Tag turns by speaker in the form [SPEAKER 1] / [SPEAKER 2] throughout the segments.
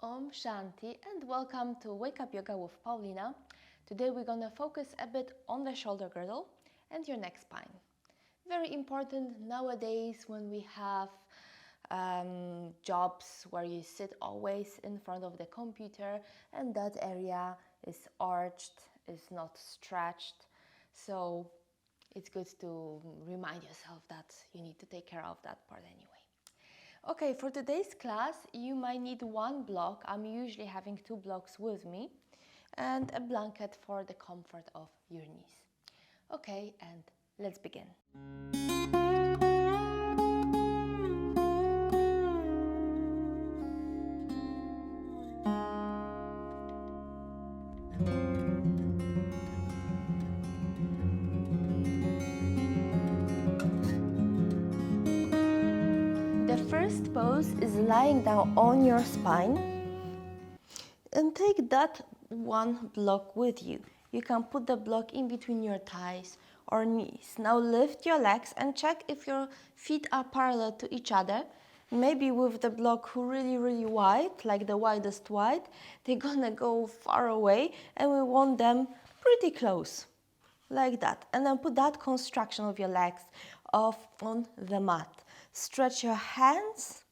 [SPEAKER 1] Om Shanti and welcome to Wake Up Yoga with Paulina. Today we're going to focus a bit on the shoulder girdle and your neck spine. Very important nowadays when we have jobs where you sit always in front of the computer and that area is arched, is not stretched. So it's good to remind yourself that you need to take care of that part anyway. Okay, for today's class, you might need one block. I'm usually having 2 blocks with me and a blanket for the comfort of your knees. Okay, and let's begin. The first pose is lying down on your spine and take that one block with you. You can put the block in between your thighs or knees. Now lift your legs and check if your feet are parallel to each other. Maybe with the block really wide, like the widest wide, they're gonna go far away and we want them pretty close, like that. And then put that construction of your legs off on the mat. Stretch your hands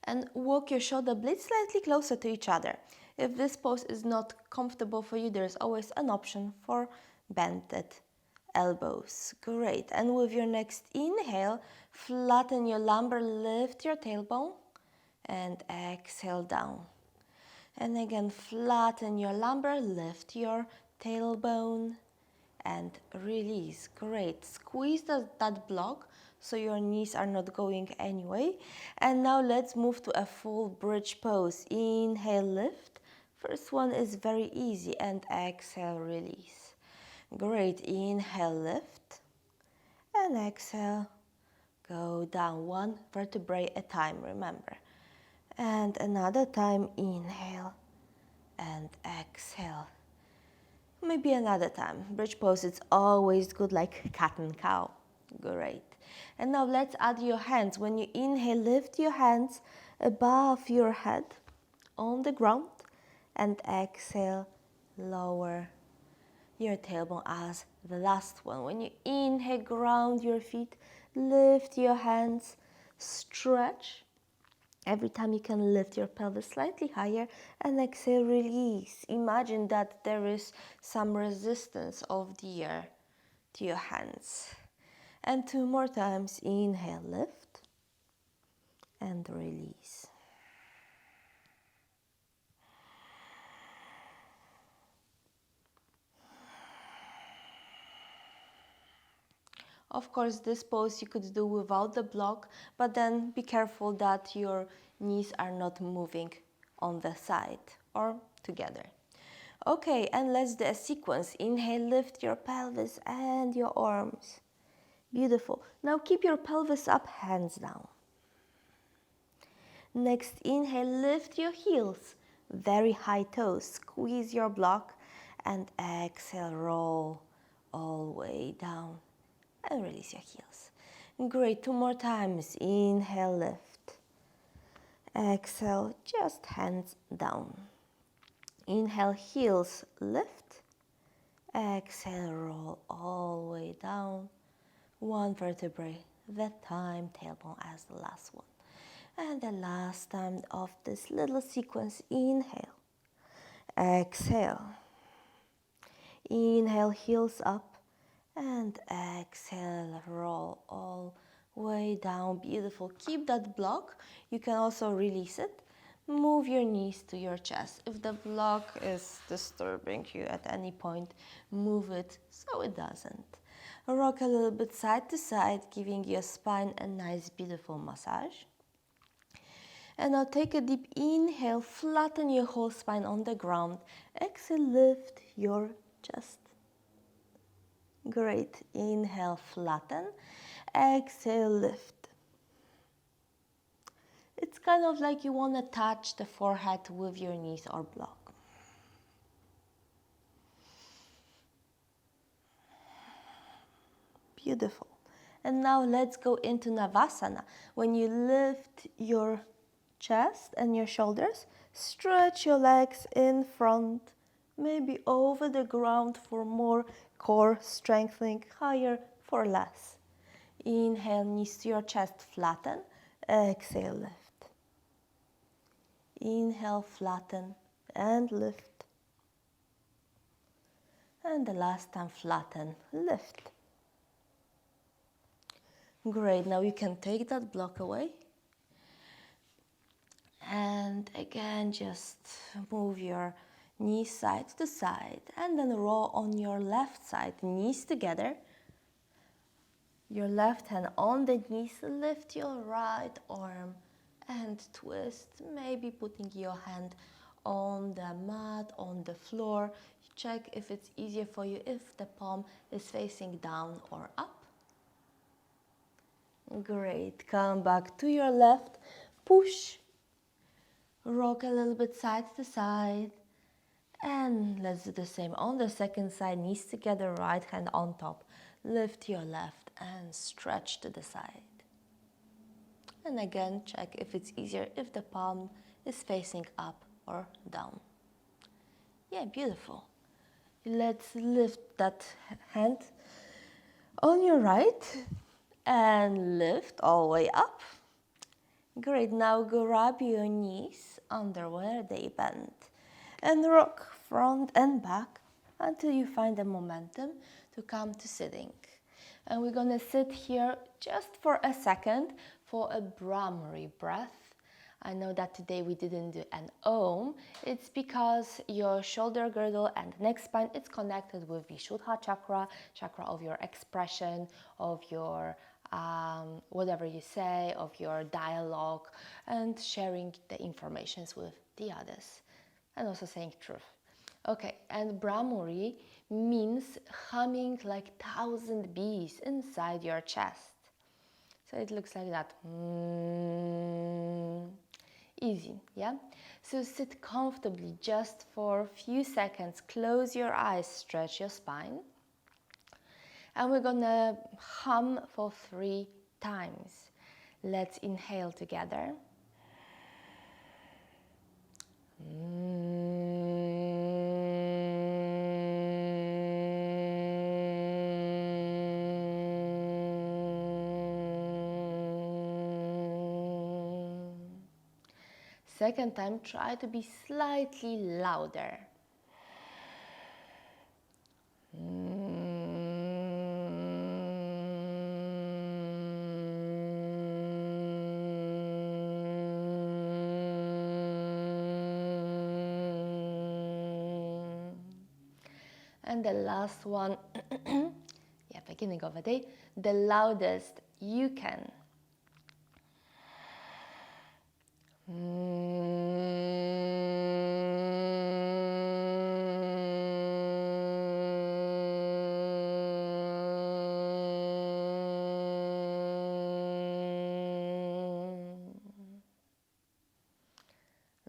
[SPEAKER 1] and walk your shoulder blades slightly closer to each other. If this pose is not comfortable for you, there's always an option for bended elbows. Great. And with your next inhale, flatten your lumbar, lift your tailbone, and exhale down. And again, flatten your lumbar, lift your tailbone, and release. Great. Squeeze that block so your knees are not going anyway. And now let's move to a full bridge pose. Inhale, lift. First one is very easy, and exhale, release. Great. Inhale, lift, and exhale, go down. One vertebrae at a time, remember. And another time, inhale and exhale. Maybe another time. Bridge pose, it's always good, like cat and cow. Great. And now let's add your hands. When you inhale, lift your hands above your head on the ground, and exhale, lower your tailbone as the last one. When you inhale, ground your feet, lift your hands, stretch. Every time you can lift your pelvis slightly higher, and exhale, release. Imagine that there is some resistance of the air to your hands. And 2 more times. Inhale, lift, and release. Of course, this pose you could do without the block, but then be careful that your knees are not moving on the side or together. Okay, and let's do a sequence. Inhale, lift your pelvis and your arms. Beautiful. Now keep your pelvis up, hands down. Next, inhale, lift your heels, very high toes. Squeeze your block, and exhale, roll all the way down. And release your heels. Great, 2 more times. Inhale, lift. Exhale, just hands down. Inhale, heels, lift. Exhale, roll all the way down. 1 vertebrae that time, tailbone as the last one. And the last time of this little sequence, inhale. Exhale. Inhale, heels up. And exhale, roll all way down. Beautiful. Keep that block. You can also release it. Move your knees to your chest. If the block is disturbing you at any point, move it so it doesn't. Rock a little bit side to side, giving your spine a nice, beautiful massage. And now take a deep inhale, flatten your whole spine on the ground. Exhale, lift your chest. Great. Inhale, flatten. Exhale, lift. It's kind of like you want to touch the forehead with your knees or block. Beautiful. And now let's go into Navasana. When you lift your chest and your shoulders. Stretch your legs in front, maybe over the ground for more core strengthening, higher for less. Inhale, knees to your chest, flatten. Exhale, lift. Inhale, flatten and lift. And the last time, flatten, lift. Great, now you can take that block away. And again, just move your knees side to side and then roll on your left side, knees together. Your left hand on the knees, lift your right arm and twist, maybe putting your hand on the mat, on the floor. Check if it's easier for you if the palm is facing down or up. Great, come back to your left, push, rock a little bit side to side, and let's do the same on the second side, knees together, right hand on top. Lift your left and stretch to the side. And again, check if it's easier if the palm is facing up or down. Yeah, beautiful. Let's lift that hand on your right and lift all the way up. Great, now grab your knees under where they bend and rock front and back until you find the momentum to come to sitting. And we're gonna sit here just for a second for a Brahmari breath. I know that today we didn't do an Om. It's because your shoulder girdle and neck spine is connected with Vishuddha chakra, chakra of your expression, of your whatever you say, of your dialogue, and sharing the informations with the others, and also saying truth. Okay, and Brahmari means humming like 1,000 bees inside your chest. So it looks like that. Easy, yeah? So sit comfortably just for a few seconds. Close your eyes, stretch your spine. And we're gonna hum for 3 times. Let's inhale together. Second time, try to be slightly louder. And the last one, yeah, beginning of the day, the loudest you can.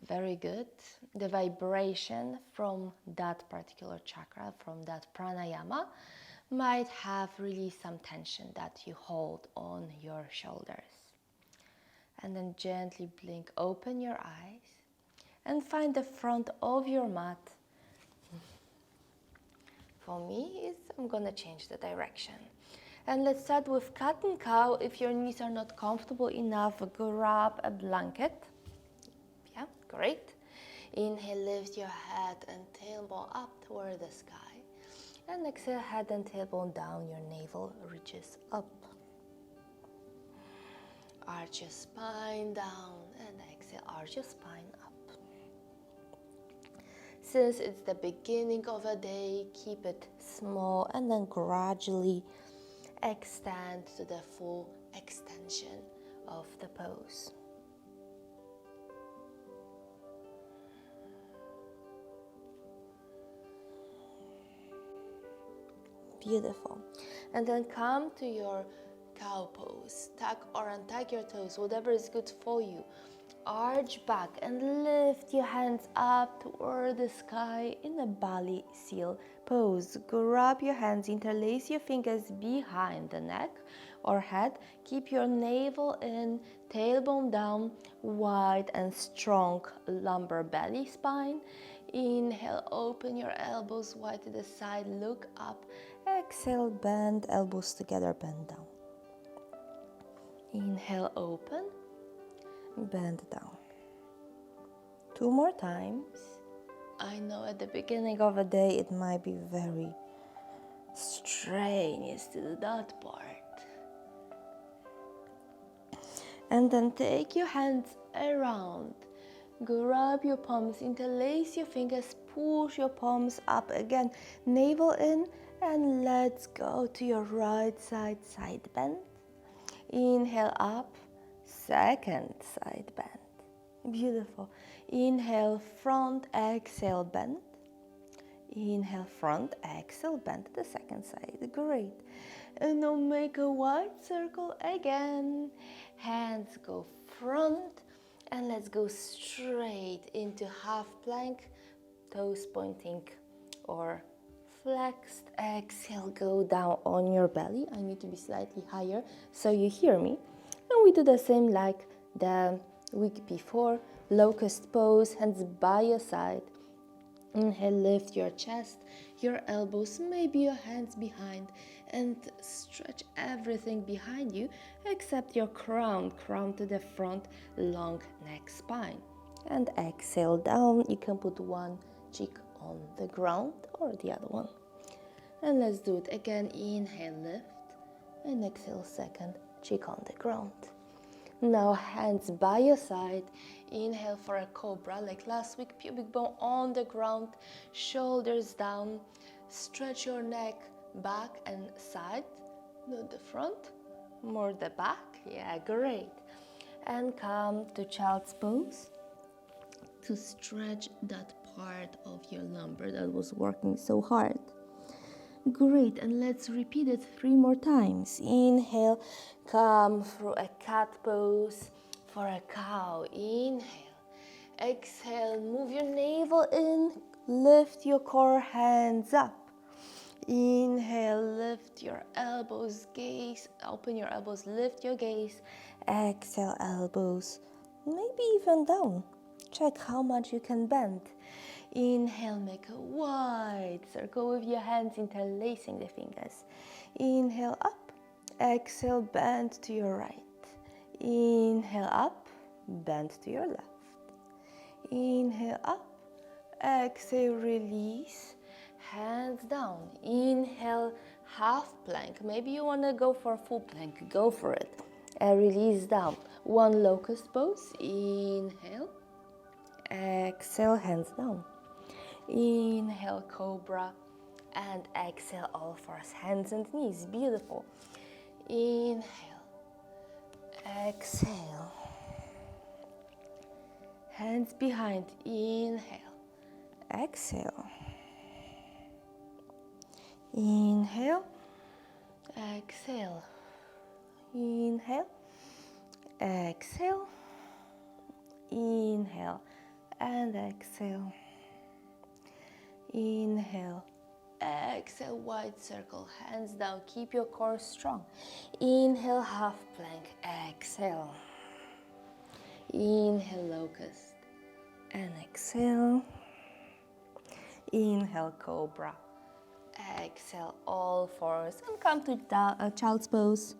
[SPEAKER 1] Very good. The vibration from that particular chakra, from that pranayama, might have released some tension that you hold on your shoulders. And then gently blink open your eyes and find the front of your mat. For me, I'm gonna change the direction. And let's start with cat and cow. If your knees are not comfortable enough, grab a blanket. Yeah, great. Inhale, lift your head and tailbone up toward the sky. And exhale, head and tailbone down, your navel reaches up. Arch your spine down and exhale, arch your spine up. Since it's the beginning of a day, keep it small and then gradually extend to the full extension of the pose. Beautiful. And then come to your cow pose. Tuck or untuck your toes, whatever is good for you. Arch back and lift your hands up toward the sky in a Bali seal pose. Grab your hands, interlace your fingers behind the neck or head. Keep your navel in, tailbone down, wide and strong lumbar belly spine. Inhale, open your elbows wide to the side, look up. Exhale, bend, elbows together, bend down. Inhale, open, bend down. 2 more times. I know at the beginning of a day it might be very strenuous to do that part. And then take your hands around. Grab your palms, interlace your fingers, push your palms up again. Navel in and let's go to your right side, side bend. Inhale up, second side bend. Beautiful. Inhale, front, exhale, bend. Inhale, front, exhale, bend to the second side. Great. And now make a wide circle again. Hands go front. And let's go straight into half plank. Toes pointing or flexed. Exhale, go down on your belly. I need to be slightly higher so you hear me. And we do the same like the week before. Locust pose, hands by your side. Inhale, lift your chest, your elbows, maybe your hands behind, and stretch everything behind you except your crown to the front, long neck, spine. And exhale down. You can put one cheek on the ground or the other one. And let's do it again. Inhale, lift, and exhale, second cheek on the ground. Now hands by your side. Inhale for a cobra like last week. Pubic bone on the ground, shoulders down. Stretch your neck back and side. Not the front, more the back. Yeah, great. And come to child's pose to stretch that part of your lumbar that was working so hard. Great, and let's repeat it 3 more times. Inhale, come through a cat pose for a cow. Inhale. Exhale, move your navel in, lift your core, hands up. Inhale, lift your elbows, gaze, open your elbows, lift your gaze. Exhale, elbows, maybe even down. Check how much you can bend. Inhale, make a wide circle with your hands, interlacing the fingers. Inhale up, exhale, bend to your right. Inhale up, bend to your left. Inhale up, exhale, release, hands down. Inhale, half plank. Maybe you want to go for full plank, go for it. And release down. One locust pose. Inhale, exhale, hands down. Inhale, cobra, and exhale, all fours, hands and knees. Beautiful. Inhale, exhale, hands behind. Inhale, exhale, inhale, exhale, inhale, exhale, inhale, and exhale. Inhale, exhale, wide circle, hands down, keep your core strong. Inhale, half plank, exhale. Inhale, locust, and exhale. Inhale, cobra, exhale, all fours, and come to child's pose.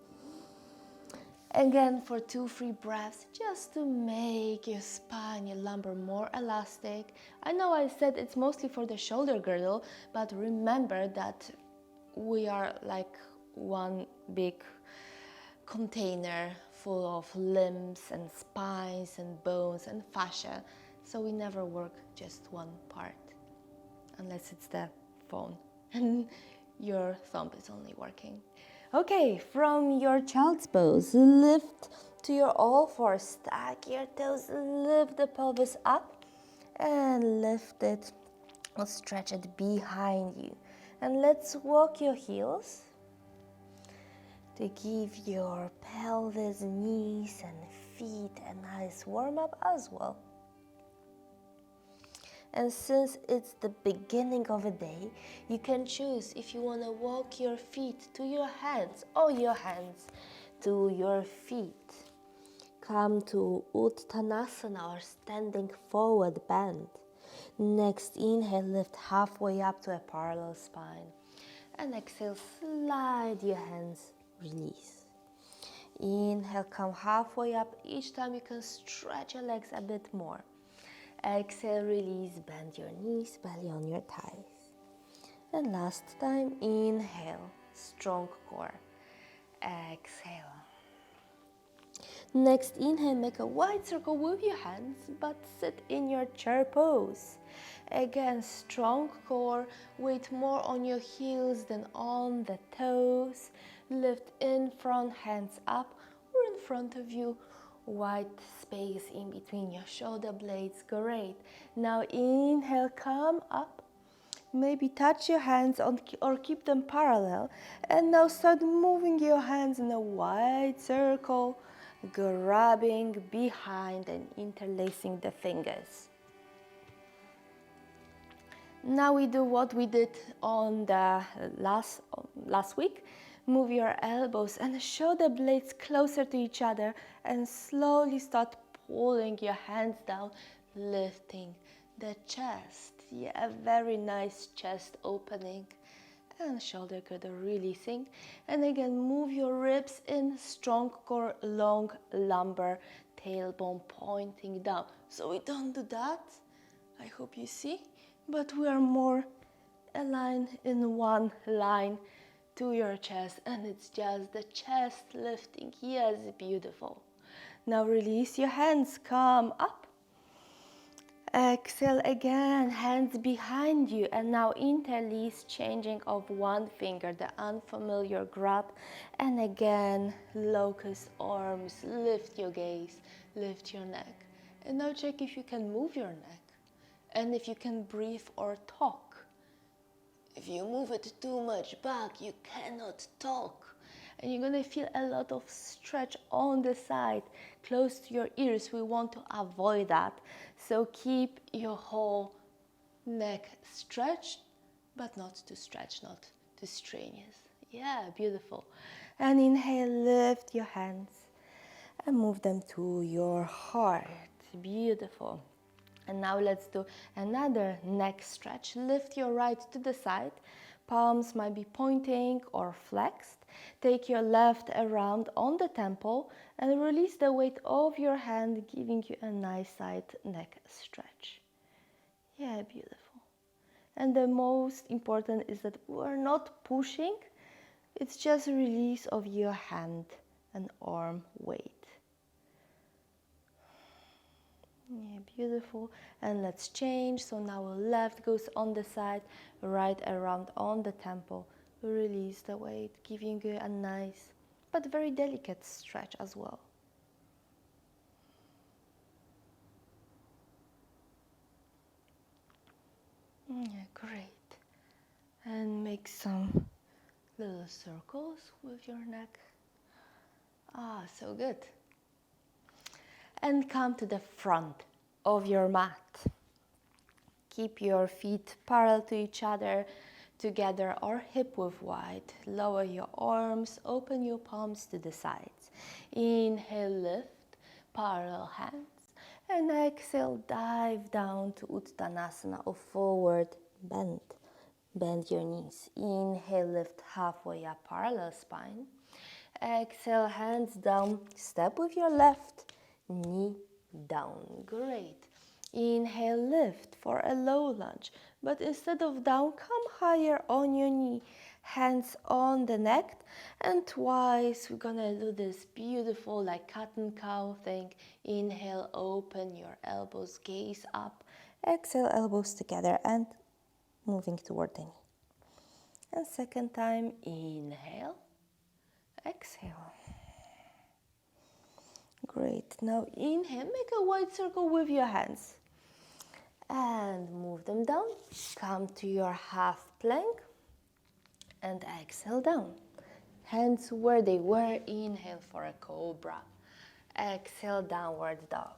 [SPEAKER 1] Again, for 2 free breaths, just to make your spine, your lumbar more elastic. I know I said it's mostly for the shoulder girdle, but remember that we are like one big container full of limbs and spines and bones and fascia. So we never work just one part, unless it's the phone and your thumb is only working. Okay, from your child's pose, lift to your all fours, stack your toes, lift the pelvis up and lift it or stretch it behind you. And let's walk your heels to give your pelvis, knees and feet a nice warm up as well. And since it's the beginning of a day, you can choose if you want to walk your feet to your hands or your hands to your feet. Come to Uttanasana or standing forward bend. Next inhale, lift halfway up to a parallel spine. And exhale, slide your hands, release. Inhale, come halfway up. Each time you can stretch your legs a bit more. Exhale, release, bend your knees, belly on your thighs. And last time, inhale, strong core. Exhale. Next inhale, make a wide circle with your hands, but sit in your chair pose. Again, strong core, weight more on your heels than on the toes. Lift in front, hands up or in front of you. Wide space in between your shoulder blades, great. Now inhale, come up. Maybe touch your hands on, or keep them parallel. And now start moving your hands in a wide circle, grabbing behind and interlacing the fingers. Now we do what we did on the last week. Move your elbows and shoulder blades closer to each other and slowly start pulling your hands down, lifting the chest. Yeah, very nice chest opening. And shoulder girdle releasing. And again, move your ribs in, strong core, long lumbar, tailbone pointing down. So we don't do that, I hope you see, but we are more aligned in one line to your chest, and it's just the chest lifting. Yes, beautiful. Now release your hands, come up. Exhale again, hands behind you, and now interlace, changing of one finger, the unfamiliar grab, and again, locust arms, lift your gaze, lift your neck. And now check if you can move your neck, and if you can breathe or talk. If you move it too much back, you cannot talk. And you're gonna feel a lot of stretch on the side, close to your ears. We want to avoid that. So keep your whole neck stretched, but not too stretched, not too strenuous. Yeah, beautiful. And inhale, lift your hands and move them to your heart. Beautiful. And now let's do another neck stretch. Lift your right to the side. Palms might be pointing or flexed. Take your left around on the temple and release the weight of your hand, giving you a nice side neck stretch. Yeah, beautiful. And the most important is that we're not pushing. It's just a release of your hand and arm weight. Yeah, beautiful. And let's change. So now left goes on the side, right around on the temple. Release the weight, giving you a nice but very delicate stretch as well. Yeah, great. And make some little circles with your neck. Ah, so good. And come to the front of your mat. Keep your feet parallel to each other, together or hip width wide. Lower your arms, open your palms to the sides. Inhale, lift, parallel hands. And exhale, dive down to Uttanasana or forward bend. Bend your knees. Inhale, lift halfway up, parallel spine. Exhale, hands down, step with your left knee down. Great. Inhale, lift for a low lunge, but instead of down, come higher on your knee, hands on the neck, and twice we're gonna do this beautiful like cat and cow thing. Inhale, open your elbows, gaze up. Exhale, elbows together and moving toward the knee. And second time, inhale, exhale. Great. Now inhale, make a wide circle with your hands. And move them down. Come to your half plank. And exhale down. Hands where they were. Inhale for a cobra. Exhale, downward dog.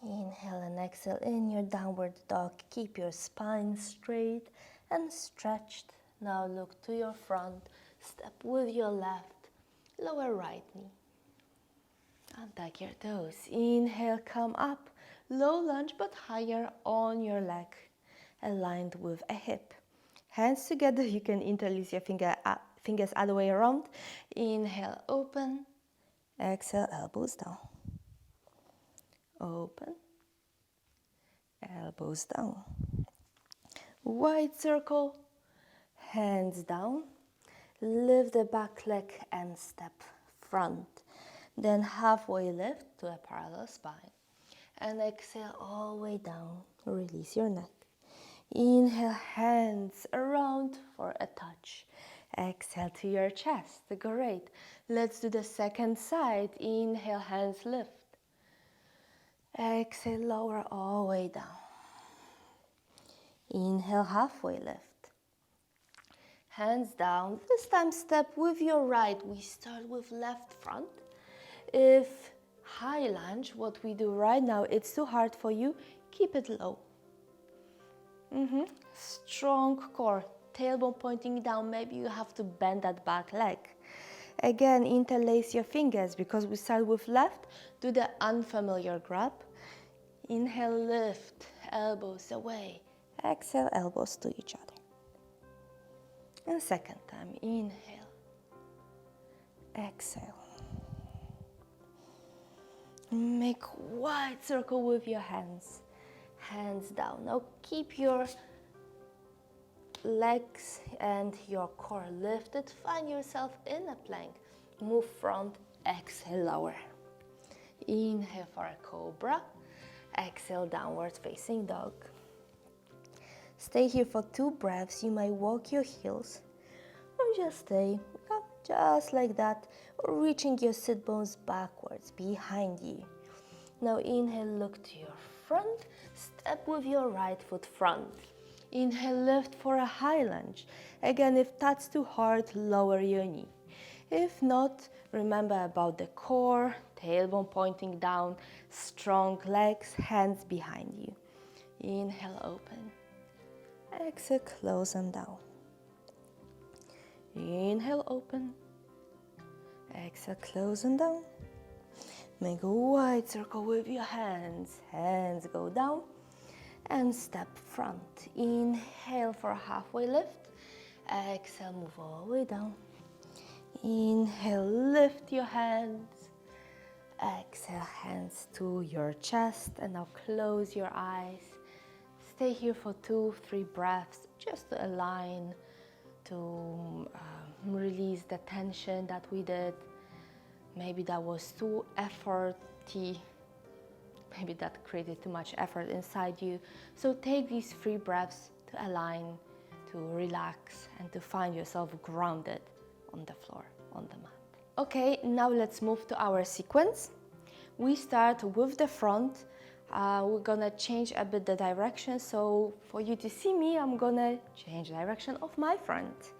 [SPEAKER 1] Inhale and exhale in your downward dog. Keep your spine straight and stretched. Now look to your front. Step with your left, lower right knee. Untuck your toes. Inhale, come up. Low lunge but higher on your leg, aligned with a hip. Hands together, you can interlace your fingers other way around. Inhale, open. Exhale, elbows down. Open. Elbows down. Wide circle. Hands down. Lift the back leg and step front. Then halfway lift to a parallel spine. And exhale all the way down. Release your neck. Inhale, hands around for a touch. Exhale to your chest. Great. Let's do the second side. Inhale, hands lift. Exhale, lower all the way down. Inhale, halfway lift. Hands down. This time step with your right. We start with left front. If high lunge, what we do right now, it's too hard for you, keep it low. Strong core, tailbone pointing down. Maybe you have to bend that back leg. Again, interlace your fingers because we start with left. Do the unfamiliar grab. Inhale, lift, elbows away. Exhale, elbows to each other. And second time, inhale, exhale. Make wide circle with your hands. Hands down. Now keep your legs and your core lifted. Find yourself in a plank. Move front, exhale, lower. Inhale for a cobra. Exhale, downward facing dog. Stay here for 2 breaths. You might walk your heels or just stay, just like that, or reaching your sit bones backwards behind you. Now inhale, look to your front. Step with your right foot front. Inhale, lift for a high lunge. Again, if that's too hard, lower your knee. If not, remember about the core, tailbone pointing down, strong legs, hands behind you. Inhale, open. Exhale, close and down. Inhale, open. Exhale, close and down. Make a wide circle with your hands. Hands go down and step front. Inhale for a halfway lift. Exhale, move all the way down. Inhale, lift your hands. Exhale, hands to your chest. And now close your eyes. Stay here for 2-3 breaths just to align, to release the tension that we did. Maybe that was too efforty. Maybe that created too much effort inside you. So take these 3 breaths to align, to relax, and to find yourself grounded on the floor, on the mat. Okay, now let's move to our sequence. We start with the front. We're gonna change a bit the direction. So for you to see me, I'm gonna change the direction of my front.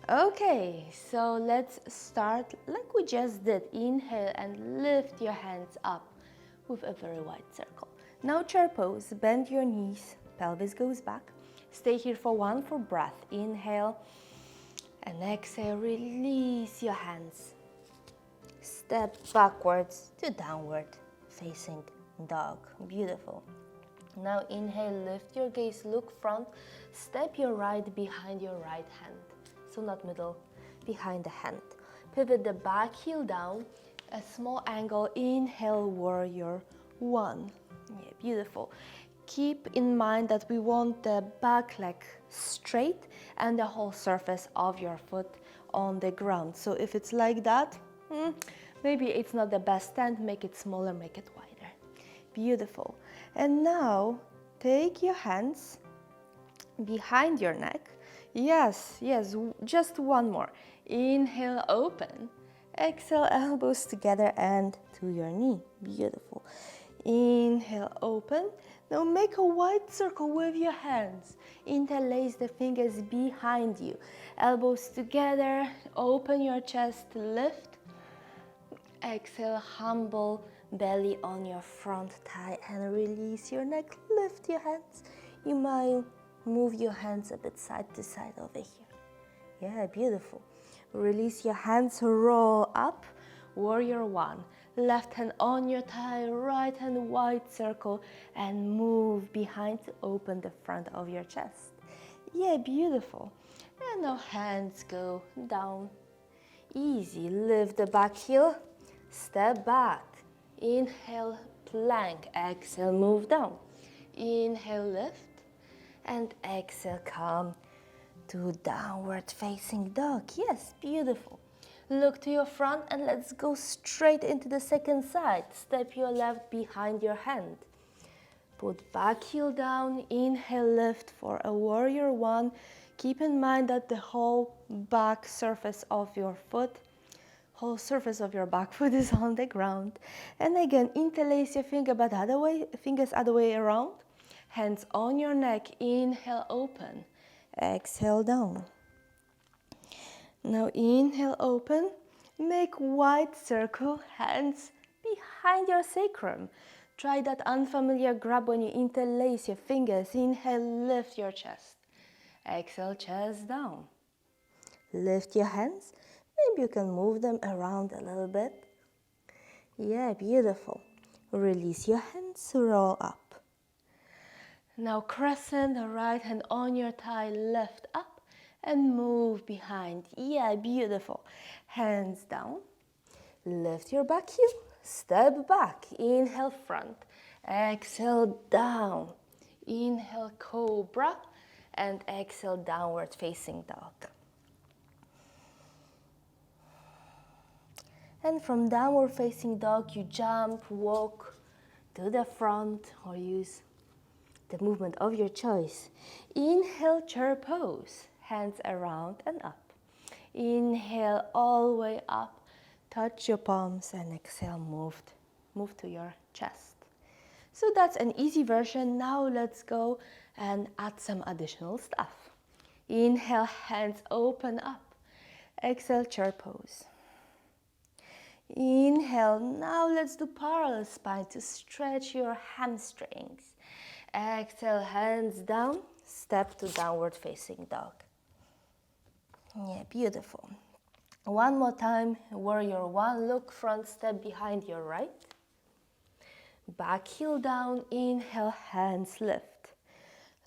[SPEAKER 1] Okay, so let's start like we just did. Inhale and lift your hands up with a very wide circle. Now chair pose, bend your knees, pelvis goes back. Stay here for 1 for breath. Inhale and exhale, release your hands. Step backwards to downward facing dog. Beautiful. Now inhale, lift your gaze, look front, step your right behind your right hand. So not middle, behind the hand. Pivot the back heel down, a small angle. Inhale, warrior 1. Yeah, beautiful. Keep in mind that we want the back leg straight and the whole surface of your foot on the ground. So if it's like that, maybe it's not the best stand. Make it smaller, make it wider. Beautiful. And now take your hands behind your neck. Yes, just 1 more. Inhale, open. Exhale, elbows together and to your knee. Beautiful. Inhale, open. Now make a wide circle with your hands. Interlace the fingers behind you. Elbows together, open your chest, lift. Exhale, humble belly on your front thigh and release your neck. Lift your hands. You might move your hands a bit side to side over here. Yeah, beautiful. Release your hands, roll up, warrior one. Left hand on your thigh, right hand wide circle, and move behind to open the front of your chest. Yeah, beautiful. And now hands go down. Easy, lift the back heel, step back. Inhale, plank, exhale, move down. Inhale, lift, and exhale, come to downward facing dog. Yes, beautiful. Look to your front and let's go straight into the second side. Step your left behind your hand. Put back heel down, inhale, lift for a warrior one. Keep in mind that the whole back surface of your foot, whole surface of your back foot is on the ground. And again, interlace your fingers other way around. Hands on your neck, inhale, open. Exhale, down. Now inhale, open. Make wide circle, hands behind your sacrum. Try that unfamiliar grab when you interlace your fingers. Inhale, lift your chest. Exhale, chest down. Lift your hands. Maybe you can move them around a little bit. Yeah, beautiful. Release your hands, roll up. Now crescent, the right hand on your thigh, lift up and move behind. Yeah, beautiful. Hands down. Lift your back heel. Step back. Inhale, front. Exhale, down. Inhale, cobra. And exhale, downward facing dog. And from downward facing dog, you jump, walk to the front, or use the movement of your choice. Inhale, chair pose. Hands around and up. Inhale all the way up. Touch your palms and exhale, move to your chest. So that's an easy version. Now let's go and add some additional stuff. Inhale, hands open up. Exhale, chair pose. Inhale, now let's do parallel spine to stretch your hamstrings. Exhale, hands down, step to downward facing dog. Yeah, beautiful. One more time, warrior one, look front, step behind your right. Back heel down, inhale, hands lift.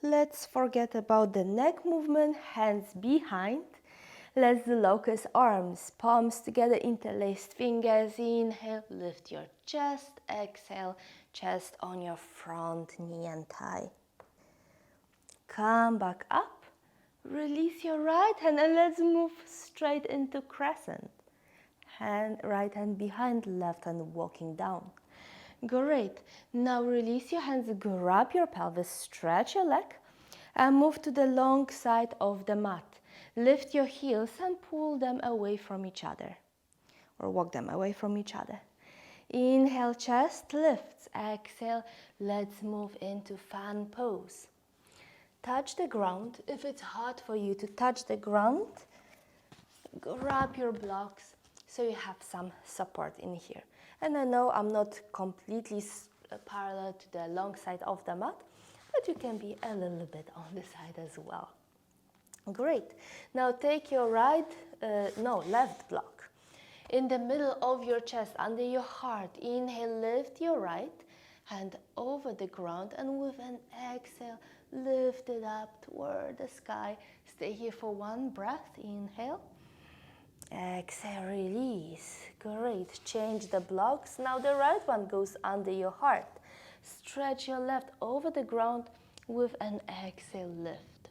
[SPEAKER 1] Let's forget about the neck movement, hands behind. Let's do locust arms, palms together, interlaced fingers. Inhale, lift your chest. Exhale, chest on your front knee and thigh. Come back up. Release your right hand and let's move straight into crescent. Right hand behind, left hand walking down. Great. Now release your hands, grab your pelvis, stretch your leg and move to the long side of the mat. Lift your heels and pull them away from each other or walk them away from each other. Inhale, chest lifts. Exhale, let's move into fan pose. Touch the ground. If it's hard for you to touch the ground, grab your blocks so you have some support in here. And I know I'm not completely parallel to the long side of the mat, but you can be a little bit on the side as well. Great. Now take your left block in the middle of your chest, under your heart. Inhale, lift your right hand over the ground, and with an exhale, lift it up toward the sky. Stay here for one breath. Inhale. Exhale, release. Great. Change the blocks. Now the right one goes under your heart. Stretch your left over the ground with an exhale, lift.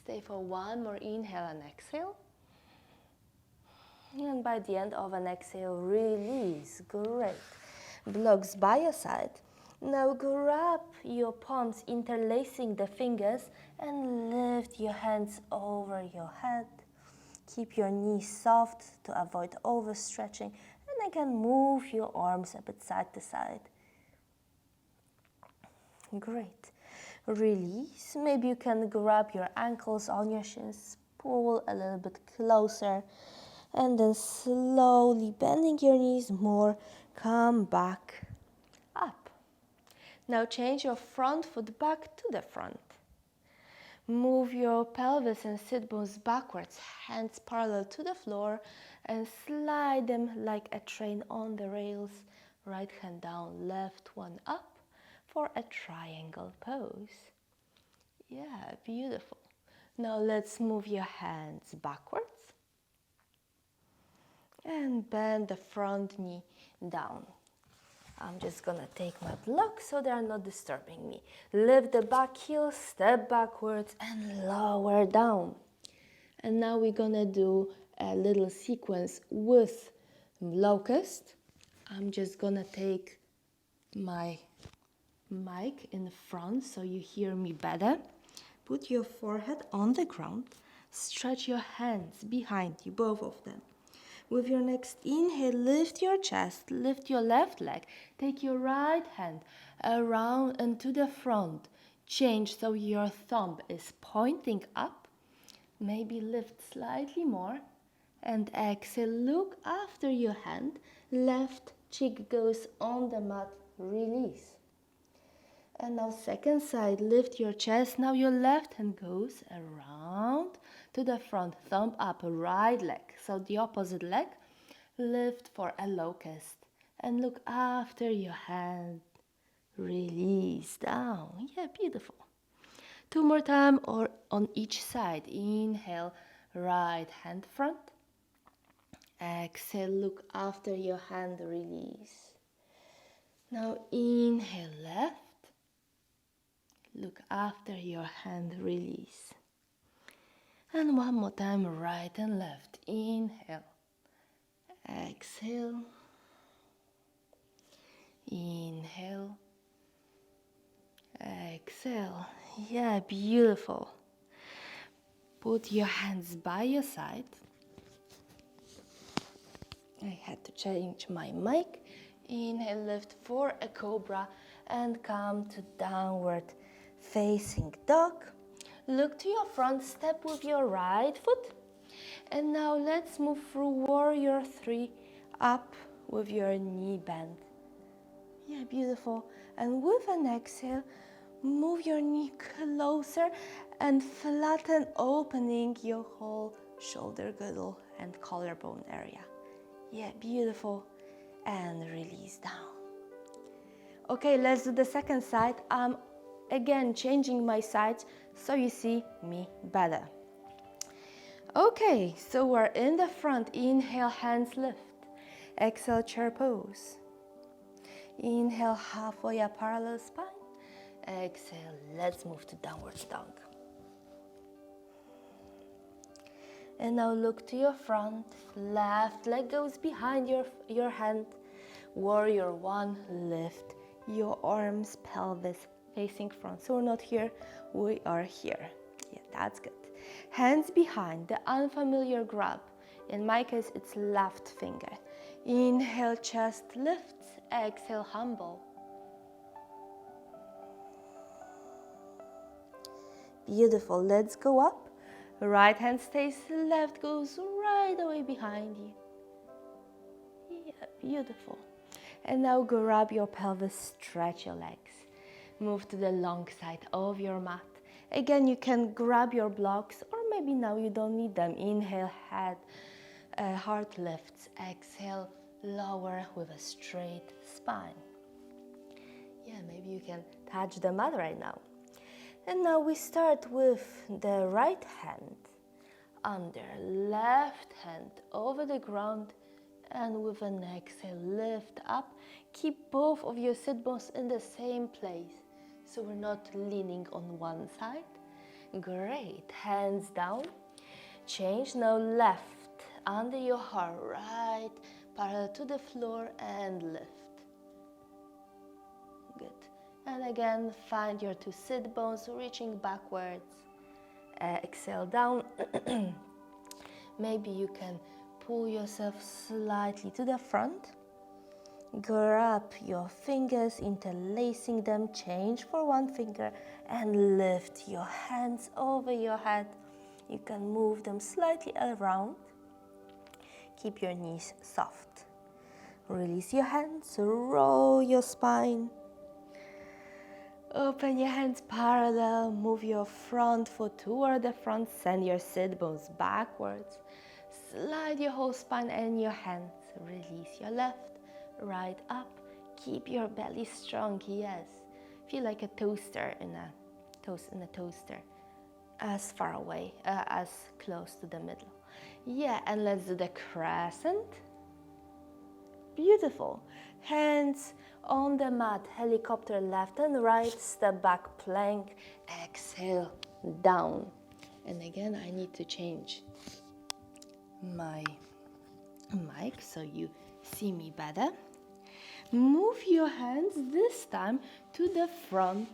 [SPEAKER 1] Stay for one more inhale and exhale. And by the end of an exhale, release. Great. Blocks by your side. Now grab your palms, interlacing the fingers, and lift your hands over your head. Keep your knees soft to avoid overstretching, and again move your arms a bit side to side. Great. Release. Maybe you can grab your ankles on your shins, pull a little bit closer, and then slowly bending your knees more, come back up. Now change your front foot back to the front. Move your pelvis and sit bones backwards, hands parallel to the floor, and slide them like a train on the rails. Right hand down, left one up for a triangle pose. Yeah, beautiful. Now let's move your hands backwards and bend the front knee down. I'm just gonna take my blocks so they are not disturbing me. Lift the back heel, step backwards and lower down. And now we're gonna do a little sequence with locust. I'm just gonna take my mic in front so you hear me better. Put your forehead on the ground. Stretch your hands behind you, both of them. With your next inhale, lift your chest, lift your left leg. Take your right hand around and to the front. Change so your thumb is pointing up. Maybe lift slightly more. And exhale, look after your hand. Left cheek goes on the mat, release. And now second side, lift your chest. Now your left hand goes around to the front, thumb up, right leg. So the opposite leg, lift for a locust. And look after your hand, release down. Yeah, beautiful. Two more time or on each side. Inhale, right hand front. Exhale, look after your hand, release. Now inhale, left. Look after your hand, release. And one more time, right and left. Inhale. Exhale. Inhale. Exhale. Yeah, beautiful. Put your hands by your side. I had to change my mic. Inhale, lift for a cobra and come to downward facing dog. Look to your front, step with your right foot. And now let's move through warrior 3 up with your knee bend. Yeah, beautiful. And with an exhale, move your knee closer and flatten, opening your whole shoulder girdle and collarbone area. Yeah, beautiful. And release down. Okay, let's do the second side. I'm again changing my sides so you see me better. Okay, so we're in the front. Inhale, hands lift. Exhale, chair pose. Inhale, halfway up, parallel spine. Exhale, let's move to downward dog. And now look to your front. Left leg goes behind your hand. Warrior 1, lift your arms, pelvis facing front. So we're not here, we are here. Yeah, that's good. Hands behind, the unfamiliar grab. In my case, it's left finger. Inhale, chest lifts. Exhale, humble. Beautiful, let's go up. Right hand stays, left goes right away behind you. Yeah, beautiful. And now grab your pelvis, stretch your legs. Move to the long side of your mat. Again, you can grab your blocks, or maybe now you don't need them. Inhale, head, heart lifts. Exhale, lower with a straight spine. Yeah, maybe you can touch the mat right now. And now we start with the right hand under, left hand over the ground, and with an exhale, lift up. Keep both of your sit bones in the same place, so we're not leaning on one side. Great, hands down. Change now, left under your heart, right parallel to the floor, and lift. Good. And again, find your two sit bones reaching backwards. Exhale down. Maybe you can pull yourself slightly to the front. Grab your fingers, interlacing them. Change for one finger and lift your hands over your head. You can move them slightly around. Keep your knees soft. Release your hands, roll your spine. Open your hands parallel, move your front foot toward the front, send your sit bones backwards. Slide your whole spine and your hands. Release your left, right up. Keep your belly strong, yes. Feel like a toaster in a toaster. As far away, as close to the middle. Yeah, and let's do the crescent. Beautiful. Hands on the mat, helicopter left and right, step back, plank, exhale, down. And again, I need to change my mic so you see me better. Move your hands this time to the front.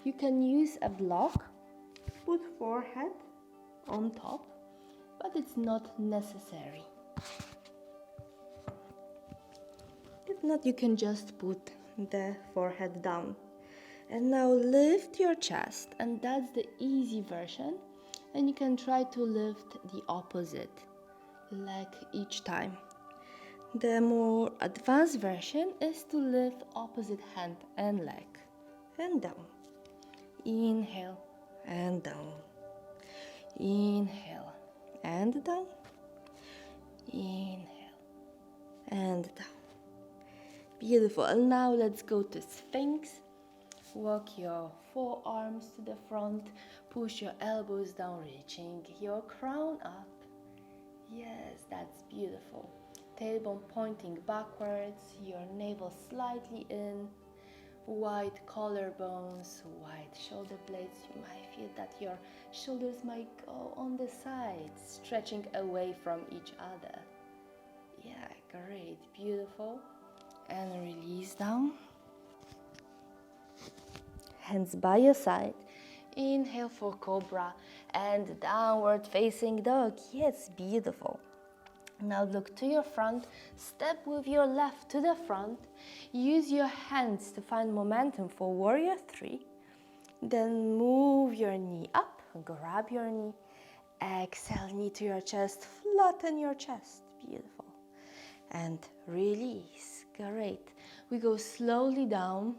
[SPEAKER 1] You can use a block, put forehead on top, but it's not necessary. If not, you can just put the forehead down. And now lift your chest, and that's the easy version. And you can try to lift the opposite leg each time. The more advanced version is to lift opposite hand and leg and down. Inhale and down. Inhale and down. Inhale and down. Beautiful. And now let's go to Sphinx. Walk your forearms to the front. Push your elbows down, reaching your crown up. Yes, that's beautiful. Tailbone pointing backwards, your navel slightly in. Wide collarbones, wide shoulder blades. You might feel that your shoulders might go on the sides, stretching away from each other. Yeah, great, beautiful. And release down. Hands by your side. Inhale for cobra and downward facing dog. Yes, beautiful. Now look to your front. Step with your left to the front. Use your hands to find momentum for warrior 3. Then move your knee up. Grab your knee. Exhale, knee to your chest. Flatten your chest. Beautiful. And release. Great. We go slowly down.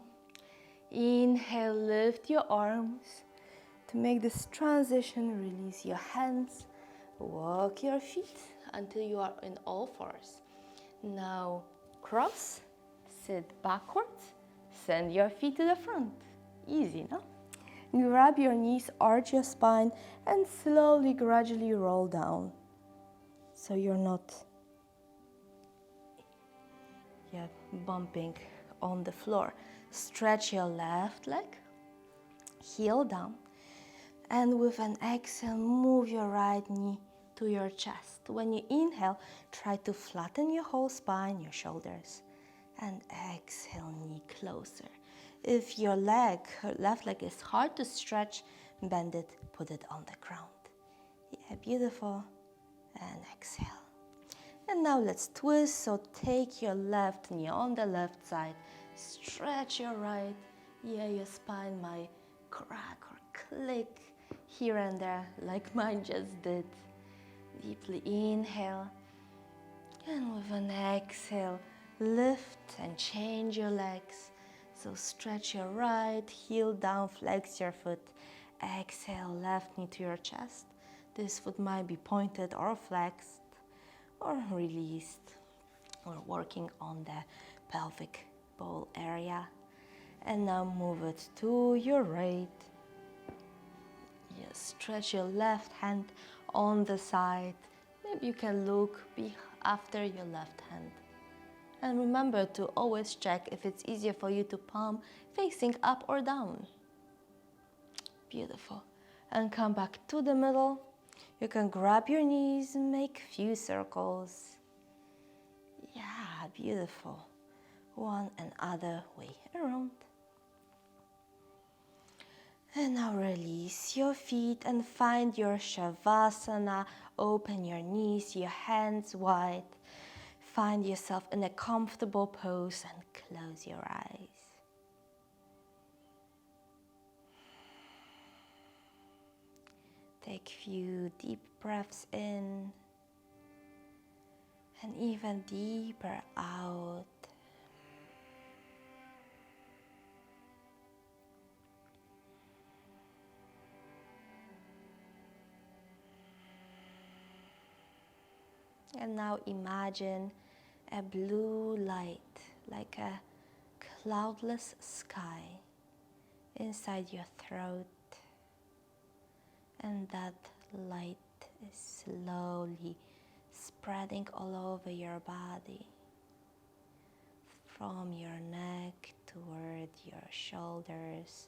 [SPEAKER 1] Inhale, lift your arms. To make this transition, release your hands. Walk your feet until you are in all fours. Now cross, sit backwards, send your feet to the front. Easy, no? Grab your knees, arch your spine, and slowly, gradually roll down. So you're not bumping on the floor. Stretch your left leg, heel down, and with an exhale, move your right knee to your chest. When you inhale, try to flatten your whole spine, your shoulders, and exhale, knee closer. If your left leg is hard to stretch, bend it, put it on the ground. Yeah, beautiful. And exhale. And now let's twist. So take your left knee on the left side. Stretch your right. Yeah, your spine might crack or click here and there like mine just did. Deeply inhale. And with an exhale, lift and change your legs. So stretch your right, heel down, flex your foot. Exhale, left knee to your chest. This foot might be pointed or flexed or released, or working on the pelvic bowl area. And now move it to your right. Yes, stretch your left hand on the side. Maybe you can look after your left hand. And remember to always check if it's easier for you to palm facing up or down. Beautiful. And come back to the middle. You can grab your knees and make a few circles. Yeah, beautiful. One and other way around. And now release your feet and find your Shavasana. Open your knees, your hands wide. Find yourself in a comfortable pose and close your eyes. Take a few deep breaths in and even deeper out. And now imagine a blue light, like a cloudless sky inside your throat. And that light is slowly spreading all over your body, from your neck toward your shoulders,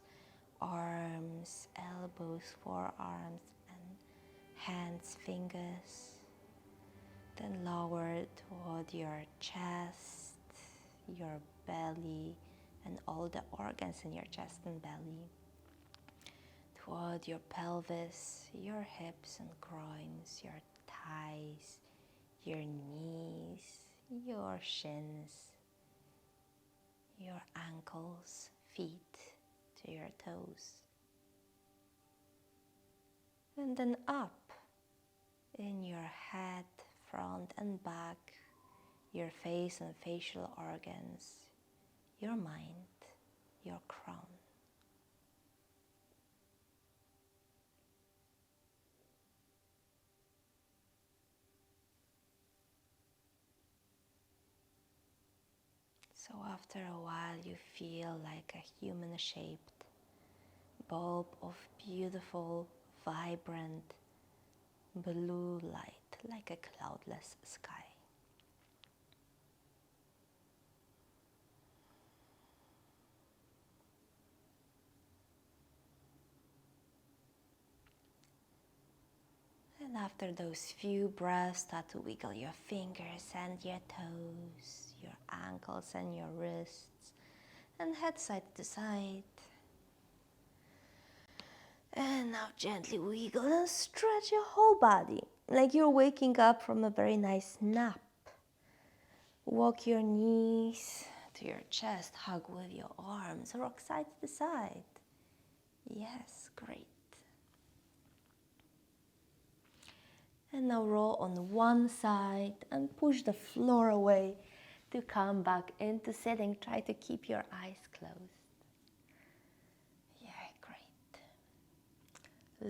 [SPEAKER 1] arms, elbows, forearms, and hands, fingers. Then lower toward your chest, your belly, and all the organs in your chest and belly. Toward your pelvis, your hips and groins, your thighs, your knees, your shins, your ankles, feet to your toes. And then up in your head, front and back, your face and facial organs, your mind, your crown. So after a while you feel like a human-shaped bulb of beautiful, vibrant blue light, like a cloudless sky. And after those few breaths, start to wiggle your fingers and your toes, your ankles and your wrists, and head side to side. And now gently wiggle and stretch your whole body, like you're waking up from a very nice nap. Walk your knees to your chest, hug with your arms, rock side to side. Yes, great. And now roll on one side and push the floor away to come back into sitting. Try to keep your eyes closed. Yeah, great.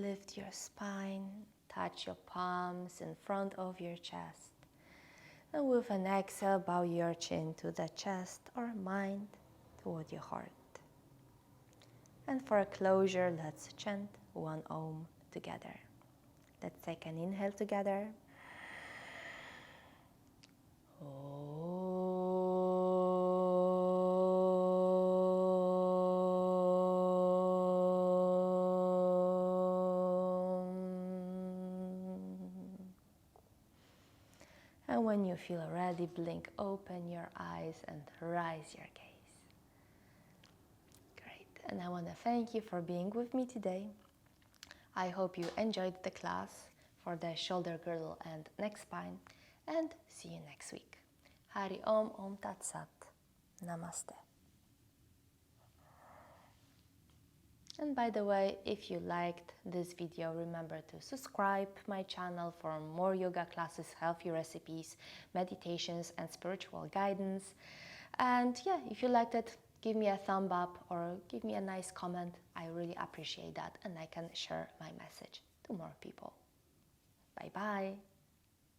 [SPEAKER 1] Lift your spine, touch your palms in front of your chest. And with an exhale, bow your chin to the chest or mind toward your heart. And for a closure, let's chant one Om together. Let's take an inhale together. And when you feel ready, blink open your eyes and rise your gaze. Great. And I want to thank you for being with me today. I hope you enjoyed the class for the shoulder girdle and neck spine. And see you next week. Hari Om, Om Tat Sat. Namaste. And by the way, if you liked this video, remember to subscribe my channel for more yoga classes, healthy recipes, meditations, and spiritual guidance. And yeah, if you liked it, give me a thumb up or give me a nice comment. I really appreciate that, and I can share my message to more people. Bye-bye.